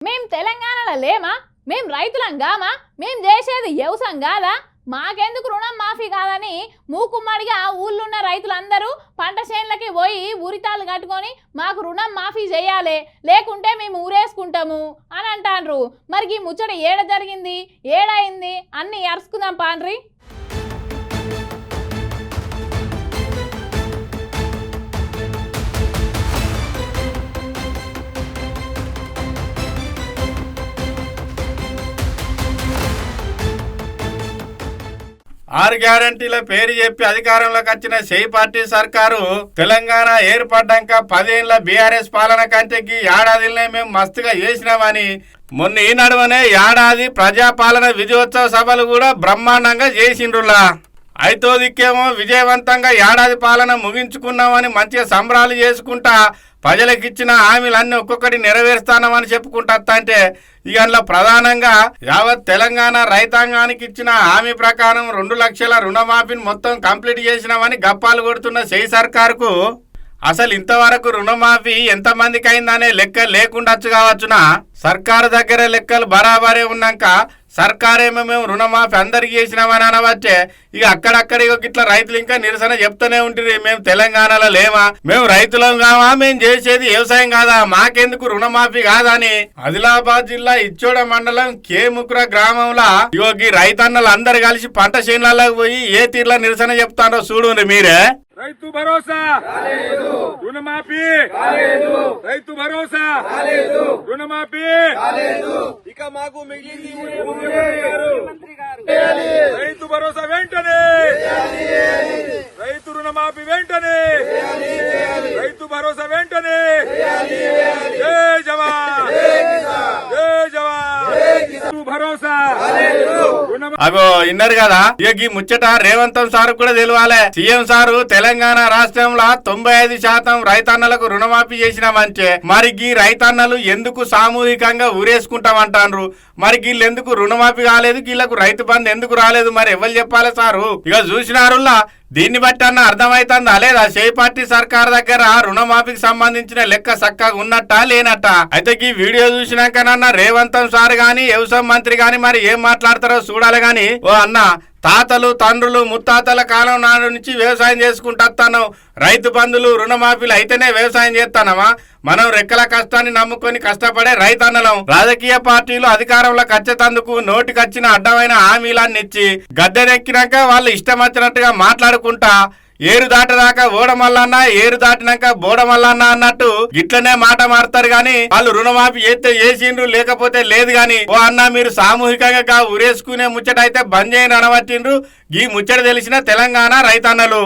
మేం తెలంగాణలో లేమా? మేం రైతులం గామా? మేం చేసేది వ్యవసాయం కాదా? మాకెందుకు రుణం మాఫీ కాదని మూకుమ్మడిగా ఊళ్ళున్న రైతులందరూ పంట చేనులకి పోయి ఉరితాలు కట్టుకొని మాకు రుణం మాఫీ చేయాలి, లేకుంటే మేము ఊరేసుకుంటాము అని అంటాండ్రు. మరి ఈ ముచ్చట ఏడ జరిగింది, ఏడైంది అన్నీ అరుచుకుందాం పాండ్రి. ఆరు గ్యారంటీల పేరు చెప్పి అధికారంలోకి వచ్చిన షెయి పార్టీ సర్కారు తెలంగాణ ఏర్పడ్డాక 10 ఏళ్ల బీఆర్ఎస్ పాలన కంటేకి ఏడాదిలోనే మేము మస్తుగా చేసినామని మొన్న ఈ నడువనే ఏడాది ప్రజాపాలన విజయోత్సవ సభలు కూడా బ్రహ్మాండంగా చేసిండ్రులా. ఐదో దిక్కేమో విజయవంతంగా ఏడాది పాలన ముగించుకున్నామని మంచిగా సంబరాలు చేసుకుంటా ప్రజలకిచ్చిన హామీలన్నీ ఒక్కొక్కటి నెరవేరుస్తానమని చెప్పుకుంటా అంటే ఇక ప్రధానంగా యావత్ తెలంగాణ రైతాంగానికి ఇచ్చిన హామీ ప్రకారం 2 లక్షల రుణమాఫీని మొత్తం కంప్లీట్ చేసినామని గప్పాలు కొడుతున్న షెయి సర్కారుకు అసలు ఇంతవరకు రుణమాఫీ ఎంతమందికి అయిందనే లెక్క లేకుండొచ్చు కావచ్చునా. సర్కారు దగ్గర లెక్కలు బరాబరే ఉన్నాక సర్కారేమో మేము రుణమాఫీ అందరికి చేసినామని అనవచ్చే. ఇక అక్కడక్కడ ఇట్లా రైతులు ఇంకా నిరసన చెప్తూనే ఉంటుంది, మేము తెలంగాణలో లేమా, మేము రైతులం కావా, మేము చేసేది వ్యవసాయం కాదా, మాకెందుకు రుణమాఫీ కాదా అని ఆదిలాబాద్ జిల్లా ఇచ్చోడ మండలం కేముకుర గ్రామంలో ఈ రైతన్నలు అందరు కలిసి పంట చేనులకు పోయి ఏ తీర్ల నిరసన చెప్తారో చూడండి మీరే. రైతు భరోసా రుణమాఫీ, రైతు భరోసా రుణమాఫీ, ఇక మాకు మిగిలింది రైతు భరోసా వెంటనే, రైతు రుణమాఫీ వెంటనే, రైతు భరోసా వెంటనే. జై జవాన్, జై జవాన్, రైతు భరోసా. అగో ఇన్నరు కదా, ఇక ఈ ముచ్చట రేవంత్ సార్ కూడా తెలియాలి. సీఎం సారు తెలంగాణ రాష్ట్రంలో 95% రైతన్నలకు రుణమాఫీ చేసినామంటే మరి ఈ రైతన్నలు ఎందుకు సామూహికంగా ఊరేసుకుంటామంటారు? మరి వీళ్ళు ఎందుకు రుణమాఫీ కాలేదు, వీళ్ళకు రైతు బంధు ఎందుకు రాలేదు? మరి ఎవరు చెప్పాలి సారు? ఇక చూసినారులా దీన్ని బట్టి అన్న అర్థమైతుందా లేదా షెయి పార్టీ సర్కార్ దగ్గర రుణమాఫీకి సంబంధించిన లెక్క చక్కగా ఉన్నట్టా లేనట్ట? అయితే ఈ వీడియో చూసినాకనన్న రేవంత్ సార్ గాని వ్యవసాయ మంత్రి గాని మరి ఏం మాట్లాడతారో చూడాలి గాని, ఓ అన్న తాతలు తండ్రులు ముత్తాతల కాలం నాడు నుంచి వ్యవసాయం చేసుకుంటాను, రైతు బంధులు రుణమాఫీలు అయితేనే వ్యవసాయం చేస్తానమా? మనం రెక్కల కష్టాన్ని నమ్ముకొని కష్టపడే రైతన్నలం. రాజకీయ పార్టీలు అధికారంలోకి వచ్చేందుకు నోటికొచ్చిన అడ్డమైన హామీలన్నీ ఇచ్చి గద్దెనెక్కినాక వాళ్ళు ఇష్టం వచ్చినట్టుగా మాట్లాడుకుంటా ఏరు దాటదాకా ఓడమల్లన్నా, ఏరు దాటినాక బోడమల్లన్నా అన్నట్టు ఇట్లనే మాట మారుతారు గాని వాళ్ళు రుణమాఫీ చేస్తే చేసిండ్రు, లేకపోతే లేదు గాని. ఓ అన్న మీరు సామూహికంగా ఉరేసుకునే ముచ్చట అయితే బంద్ చేయని అనవచ్చిండ్రు ఈ ముచ్చట తెలిసిన తెలంగాణ రైతన్నలు.